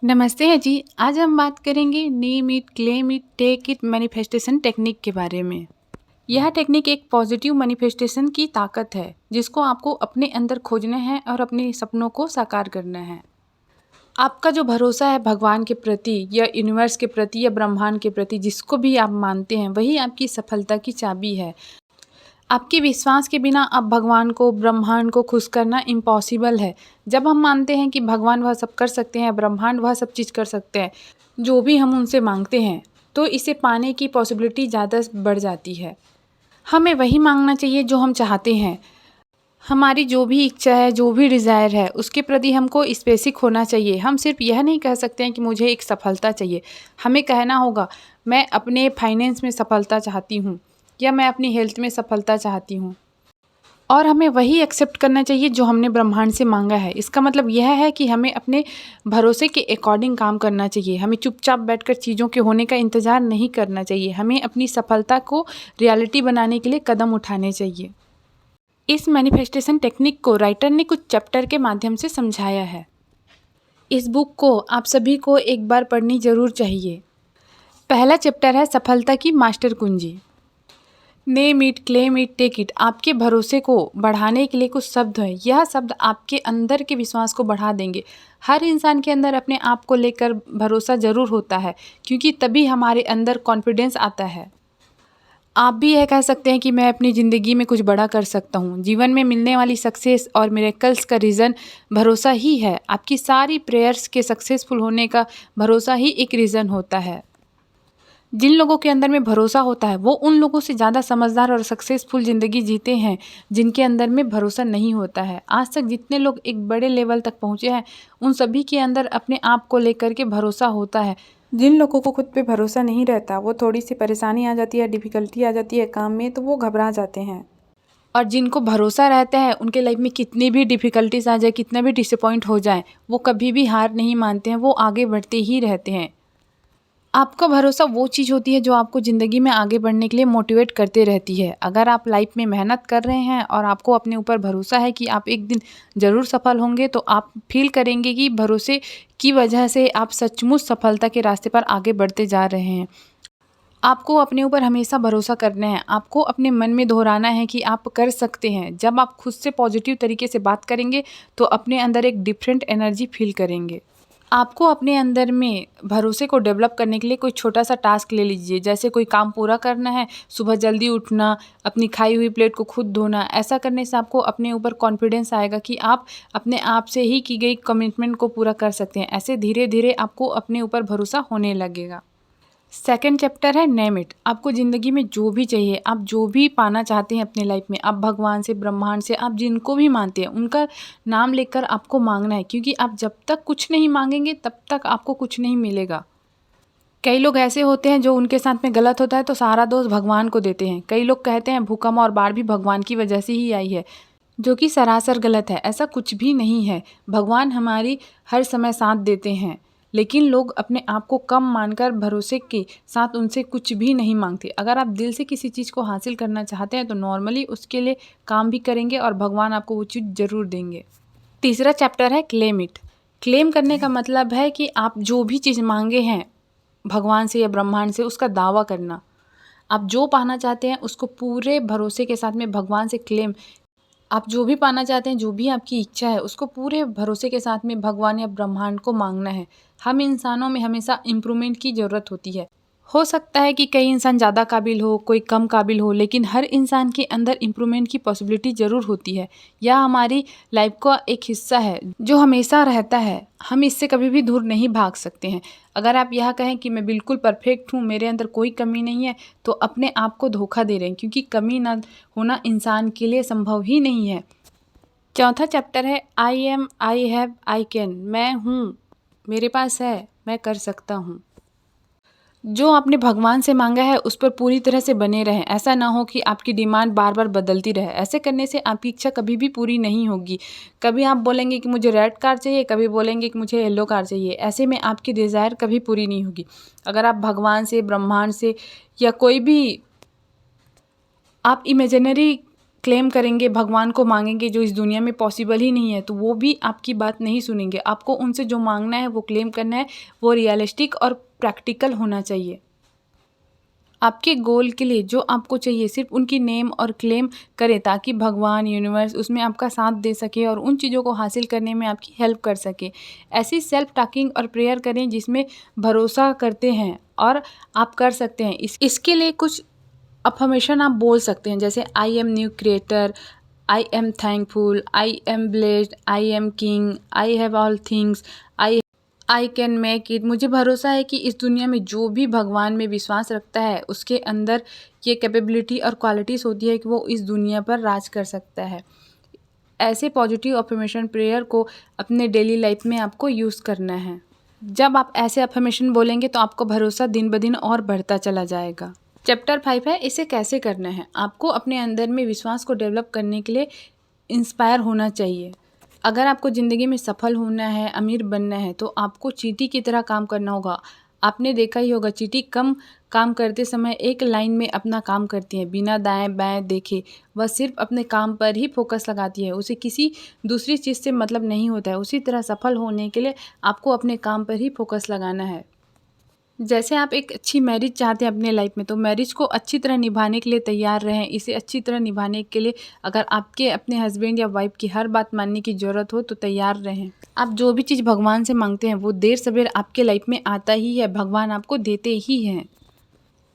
नमस्ते है जी। आज हम बात करेंगे name it, claim it, take it manifestation technique के बारे में। यह टेक्निक एक पॉजिटिव मैनिफेस्टेशन की ताकत है जिसको आपको अपने अंदर खोजना है और अपने सपनों को साकार करना है। आपका जो भरोसा है भगवान के प्रति या यूनिवर्स के प्रति या ब्रह्मांड के प्रति, जिसको भी आप मानते हैं, वही आपकी सफलता की चाबी है। आपके विश्वास के बिना आप भगवान को, ब्रह्मांड को खुश करना इम्पॉसिबल है। जब हम मानते हैं कि भगवान वह सब कर सकते हैं, ब्रह्मांड वह सब चीज़ कर सकते हैं, जो भी हम उनसे मांगते हैं, तो इसे पाने की पॉसिबिलिटी ज़्यादा बढ़ जाती है। हमें वही मांगना चाहिए जो हम चाहते हैं। हमारी जो भी इच्छा है, जो भी डिज़ायर है, उसके प्रति हमको स्पेसिफिक होना चाहिए। हम सिर्फ यह नहीं कह सकते हैं कि मुझे एक सफलता चाहिए। हमें कहना होगा, मैं अपने फाइनेंस में सफलता चाहती हूँ या मैं अपनी हेल्थ में सफलता चाहती हूँ। और हमें वही एक्सेप्ट करना चाहिए जो हमने ब्रह्मांड से मांगा है। इसका मतलब यह है कि हमें अपने भरोसे के अकॉर्डिंग काम करना चाहिए। हमें चुपचाप बैठकर चीज़ों के होने का इंतज़ार नहीं करना चाहिए। हमें अपनी सफलता को रियलिटी बनाने के लिए कदम उठाने चाहिए। इस मैनिफेस्टेशन टेक्निक को राइटर ने कुछ चैप्टर के माध्यम से समझाया है। इस बुक को आप सभी को एक बार पढ़नी ज़रूर चाहिए। पहला चैप्टर है सफलता की मास्टर कुंजी। Name it, claim it, take it. आपके भरोसे को बढ़ाने के लिए कुछ शब्द हैं। यह शब्द आपके अंदर के विश्वास को बढ़ा देंगे। हर इंसान के अंदर अपने आप को लेकर भरोसा ज़रूर होता है, क्योंकि तभी हमारे अंदर कॉन्फिडेंस आता है। आप भी यह कह सकते हैं कि मैं अपनी ज़िंदगी में कुछ बड़ा कर सकता हूँ। जीवन में मिलने वाली सक्सेस और मिरेकल्स का रीज़न भरोसा ही है। आपकी सारी प्रेयर्स के सक्सेसफुल होने का भरोसा ही एक रीज़न होता है। जिन लोगों के अंदर में भरोसा होता है वो उन लोगों से ज़्यादा समझदार और सक्सेसफुल ज़िंदगी जीते हैं जिनके अंदर में भरोसा नहीं होता है। आज तक जितने लोग एक बड़े लेवल तक पहुँचे हैं, उन सभी के अंदर अपने आप को लेकर के भरोसा होता है। जिन लोगों को खुद पे भरोसा नहीं रहता, वो थोड़ी सी परेशानी आ जाती है, डिफ़िकल्टी आ जाती है काम में, तो वो घबरा जाते हैं। और जिनको भरोसा रहता है, उनके लाइफ में कितनी भी डिफ़िकल्टीज आ जाए, कितना भी डिसअपॉइंट हो जाए, वो कभी भी हार नहीं मानते हैं, वो आगे बढ़ते ही रहते हैं। आपका भरोसा वो चीज़ होती है जो आपको ज़िंदगी में आगे बढ़ने के लिए मोटिवेट करते रहती है। अगर आप लाइफ में मेहनत कर रहे हैं और आपको अपने ऊपर भरोसा है कि आप एक दिन ज़रूर सफल होंगे, तो आप फील करेंगे कि भरोसे की वजह से आप सचमुच सफलता के रास्ते पर आगे बढ़ते जा रहे हैं। आपको अपने ऊपर हमेशा भरोसा करना है। आपको अपने मन में दोहराना है कि आप कर सकते हैं। जब आप खुद से पॉजिटिव तरीके से बात करेंगे, तो अपने अंदर एक डिफरेंट एनर्जी फील करेंगे। आपको अपने अंदर में भरोसे को डेवलप करने के लिए कोई छोटा-सा टास्क ले लीजिए। जैसे कोई काम पूरा करना है, सुबह जल्दी उठना, अपनी खाई हुई प्लेट को खुद धोना। ऐसा करने से आपको अपने ऊपर कॉन्फिडेंस आएगा कि आप अपने आप से ही की गई कमिटमेंट को पूरा कर सकते हैं। ऐसे धीरे-धीरे आपको अपने ऊपर भरोसा होने लगेगा। सेकंड चैप्टर है नेम इट। आपको ज़िंदगी में जो भी चाहिए, आप जो भी पाना चाहते हैं अपने लाइफ में, आप भगवान से, ब्रह्मांड से, आप जिनको भी मानते हैं, उनका नाम लेकर आपको मांगना है। क्योंकि आप जब तक कुछ नहीं मांगेंगे, तब तक आपको कुछ नहीं मिलेगा। कई लोग ऐसे होते हैं जो उनके साथ में गलत होता है तो सारा दोष भगवान को देते हैं। कई लोग कहते हैं भूकंप और बाढ़ भी भगवान की वजह से ही आई है, जो कि सरासर गलत है। ऐसा कुछ भी नहीं है। भगवान हमारी हर समय साथ देते हैं, लेकिन लोग अपने आप को कम मानकर भरोसे के साथ उनसे कुछ भी नहीं मांगते। अगर आप दिल से किसी चीज़ को हासिल करना चाहते हैं, तो नॉर्मली उसके लिए काम भी करेंगे और भगवान आपको वो चीज़ ज़रूर देंगे। तीसरा चैप्टर है क्लेम इट। क्लेम करने का मतलब है कि आप जो भी चीज़ मांगे हैं भगवान से या ब्रह्मांड से, उसका दावा करना। आप जो पाना चाहते हैं उसको पूरे भरोसे के साथ में भगवान से क्लेम। आप जो भी पाना चाहते हैं, जो भी आपकी इच्छा है, उसको पूरे भरोसे के साथ में भगवान या ब्रह्मांड को मांगना है। हम इंसानों में हमेशा इम्प्रूवमेंट की ज़रूरत होती है। हो सकता है कि कई इंसान ज़्यादा काबिल हो, कोई कम काबिल हो, लेकिन हर इंसान के अंदर इम्प्रूवमेंट की पॉसिबिलिटी ज़रूर होती है। यह हमारी लाइफ का एक हिस्सा है जो हमेशा रहता है। हम इससे कभी भी दूर नहीं भाग सकते हैं। अगर आप यह कहें कि मैं बिल्कुल परफेक्ट हूँ, मेरे अंदर कोई कमी नहीं है, तो अपने आप को धोखा दे रहे हैं, क्योंकि कमी ना होना इंसान के लिए संभव ही नहीं है। चौथा चैप्टर है I am, I have, I can. मैं हूँ, मेरे पास है, मैं कर सकता हूँ। जो आपने भगवान से मांगा है उस पर पूरी तरह से बने रहें। ऐसा ना हो कि आपकी डिमांड बार बार बदलती रहे। ऐसे करने से आपकी इच्छा कभी भी पूरी नहीं होगी। कभी आप बोलेंगे कि मुझे रेड कार चाहिए, कभी बोलेंगे कि मुझे येलो कार चाहिए। ऐसे में आपकी डिज़ायर कभी पूरी नहीं होगी। अगर आप भगवान से, ब्रह्मांड से या कोई भी आप इमेजिनरी क्लेम करेंगे, भगवान को मांगेंगे जो इस दुनिया में पॉसिबल ही नहीं है, तो वो भी आपकी बात नहीं सुनेंगे। आपको उनसे जो मांगना है, वो क्लेम करना है, वो रियलिस्टिक और प्रैक्टिकल होना चाहिए। आपके गोल के लिए जो आपको चाहिए सिर्फ उनकी नेम और क्लेम करें, ताकि भगवान, यूनिवर्स उसमें आपका साथ दे सके और उन चीज़ों को हासिल करने में आपकी हेल्प कर सके। ऐसी सेल्फ टॉकिंग और प्रेयर करें जिसमें भरोसा करते हैं और आप कर सकते हैं। इसके लिए कुछ अफर्मेशन आप बोल सकते हैं, जैसे I am new creator, I am thankful, I am blessed, I am king, I have all things, I can make it. मुझे भरोसा है कि इस दुनिया में जो भी भगवान में विश्वास रखता है उसके अंदर ये कैपेबिलिटी और क्वालिटीज़ होती है कि वो इस दुनिया पर राज कर सकता है। ऐसे पॉजिटिव अफर्मेशन प्रेयर को अपने डेली लाइफ में आपको यूज़ करना है। जब आप ऐसे अफर्मेशन बोलेंगे तो आपको भरोसा दिन ब दिन और बढ़ता चला जाएगा। चैप्टर 5 है, इसे कैसे करना है। आपको अपने अंदर में विश्वास को डेवलप करने के लिए इंस्पायर होना चाहिए। अगर आपको ज़िंदगी में सफल होना है, अमीर बनना है, तो आपको चींटी की तरह काम करना होगा। आपने देखा ही होगा, चींटी कम काम करते समय एक लाइन में अपना काम करती है, बिना दाएं बाएं देखे। वह सिर्फ अपने काम पर ही फोकस लगाती है, उसे किसी दूसरी चीज़ से मतलब नहीं होता है। उसी तरह सफल होने के लिए आपको अपने काम पर ही फोकस लगाना है। जैसे आप एक अच्छी मैरिज चाहते हैं अपने लाइफ में, तो मैरिज को अच्छी तरह निभाने के लिए तैयार रहें। इसे अच्छी तरह निभाने के लिए अगर आपके अपने हस्बैंड या वाइफ की हर बात मानने की ज़रूरत हो तो तैयार रहें। आप जो भी चीज़ भगवान से मांगते हैं वो देर सवेर आपके लाइफ में आता ही है, भगवान आपको देते ही हैं।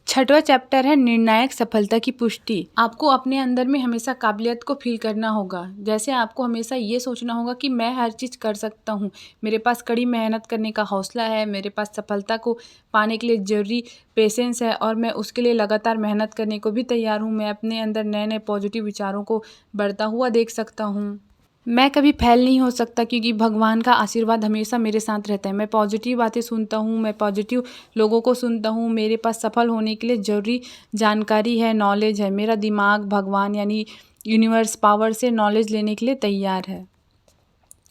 6वां चैप्टर है निर्णायक सफलता की पुष्टि। आपको अपने अंदर में हमेशा काबिलियत को फील करना होगा। जैसे आपको हमेशा ये सोचना होगा कि मैं हर चीज़ कर सकता हूँ, मेरे पास कड़ी मेहनत करने का हौसला है, मेरे पास सफलता को पाने के लिए ज़रूरी पेशेंस है और मैं उसके लिए लगातार मेहनत करने को भी तैयार हूँ। मैं अपने अंदर नए नए पॉजिटिव विचारों को बढ़ता हुआ देख सकता हूँ। मैं कभी फेल नहीं हो सकता क्योंकि भगवान का आशीर्वाद हमेशा मेरे साथ रहता है। मैं पॉजिटिव बातें सुनता हूँ, मैं पॉजिटिव लोगों को सुनता हूँ। मेरे पास सफल होने के लिए ज़रूरी जानकारी है, नॉलेज है। मेरा दिमाग भगवान यानी यूनिवर्स पावर से नॉलेज लेने के लिए तैयार है।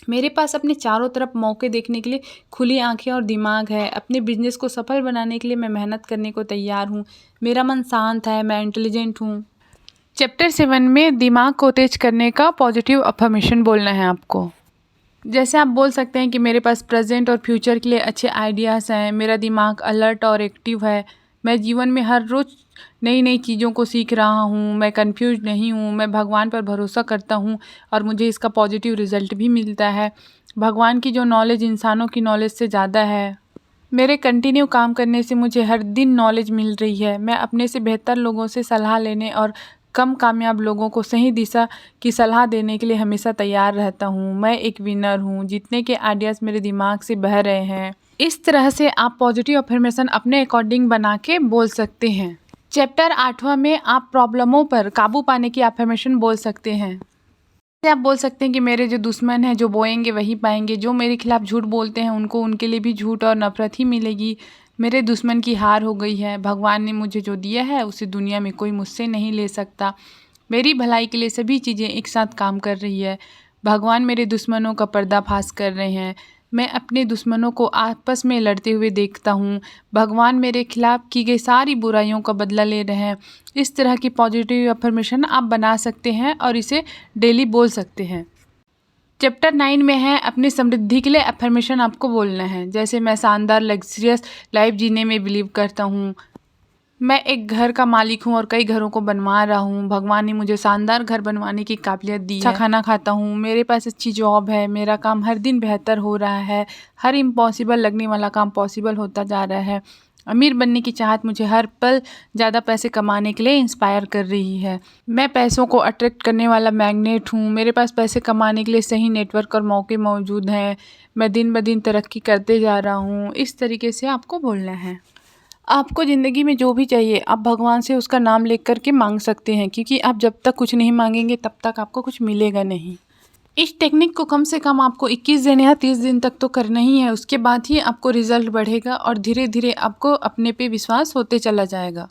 मेरे पास अपने चारों तरफ मौके देखने के लिए खुली आंखें और दिमाग है। अपने बिजनेस को सफल बनाने के लिए मैं मेहनत करने को तैयार हूँ। मेरा मन शांत है, मैं इंटेलिजेंट हूँ। चैप्टर 7 में दिमाग को तेज करने का पॉजिटिव अफर्मेशन बोलना है आपको। जैसे आप बोल सकते हैं कि मेरे पास प्रेजेंट और फ्यूचर के लिए अच्छे आइडियाज़ हैं, मेरा दिमाग अलर्ट और एक्टिव है, मैं जीवन में हर रोज़ नई नई चीज़ों को सीख रहा हूँ, मैं कंफ्यूज नहीं हूँ, मैं भगवान पर भरोसा करता हूँ और मुझे इसका पॉजिटिव रिजल्ट भी मिलता है। भगवान की जो नॉलेज इंसानों की नॉलेज से ज़्यादा है। मेरे कंटिन्यू काम करने से मुझे हर दिन नॉलेज मिल रही है। मैं अपने से बेहतर लोगों से सलाह लेने और कम कामयाब लोगों को सही दिशा की सलाह देने के लिए हमेशा तैयार रहता हूँ। मैं एक विनर हूँ, जीतने के आइडियाज़ मेरे दिमाग से बह रहे हैं। इस तरह से आप पॉजिटिव अफर्मेशन अपने अकॉर्डिंग बना के बोल सकते हैं। चैप्टर 8वां में आप प्रॉब्लमों पर काबू पाने की अफर्मेशन बोल सकते हैं। जैसे आप बोल सकते हैं कि मेरे जो दुश्मन हैं जो बोएंगे वही पाएंगे, जो मेरे खिलाफ झूठ बोलते हैं उनको उनके लिए भी झूठ और नफरत ही मिलेगी। मेरे दुश्मन की हार हो गई है, भगवान ने मुझे जो दिया है उसे दुनिया में कोई मुझसे नहीं ले सकता। मेरी भलाई के लिए सभी चीज़ें एक साथ काम कर रही है। भगवान मेरे दुश्मनों का पर्दाफाश कर रहे हैं। मैं अपने दुश्मनों को आपस में लड़ते हुए देखता हूँ। भगवान मेरे खिलाफ की गई सारी बुराइयों का बदला ले रहे हैं। इस तरह की पॉजिटिव अफर्मेशन आप बना सकते हैं और इसे डेली बोल सकते हैं। चैप्टर 9 में है अपनी समृद्धि के लिए अफर्मेशन आपको बोलना है। जैसे मैं शानदार लग्जरियस लाइफ जीने में बिलीव करता हूँ, मैं एक घर का मालिक हूँ और कई घरों को बनवा रहा हूँ। भगवान ने मुझे शानदार घर बनवाने की काबिलियत दी है। अच्छा खाना खाता हूँ, मेरे पास अच्छी जॉब है, मेरा काम हर दिन बेहतर हो रहा है। हर इम्पॉसिबल लगने वाला काम पॉसिबल होता जा रहा है। अमीर बनने की चाहत मुझे हर पल ज़्यादा पैसे कमाने के लिए इंस्पायर कर रही है। मैं पैसों को अट्रैक्ट करने वाला मैग्नेट हूँ। मेरे पास पैसे कमाने के लिए सही नेटवर्क और मौके मौजूद हैं। मैं दिन ब दिन तरक्की करते जा रहा हूँ। इस तरीके से आपको बोलना है। आपको ज़िंदगी में जो भी चाहिए आप भगवान से उसका नाम लेकर करके मांग सकते हैं, क्योंकि आप जब तक कुछ नहीं मांगेंगे तब तक आपको कुछ मिलेगा नहीं। इस टेक्निक को कम से कम आपको 21 दिन या 30 दिन तक तो करना ही है। उसके बाद ही आपको रिजल्ट बढ़ेगा और धीरे धीरे आपको अपने पे विश्वास होते चला जाएगा।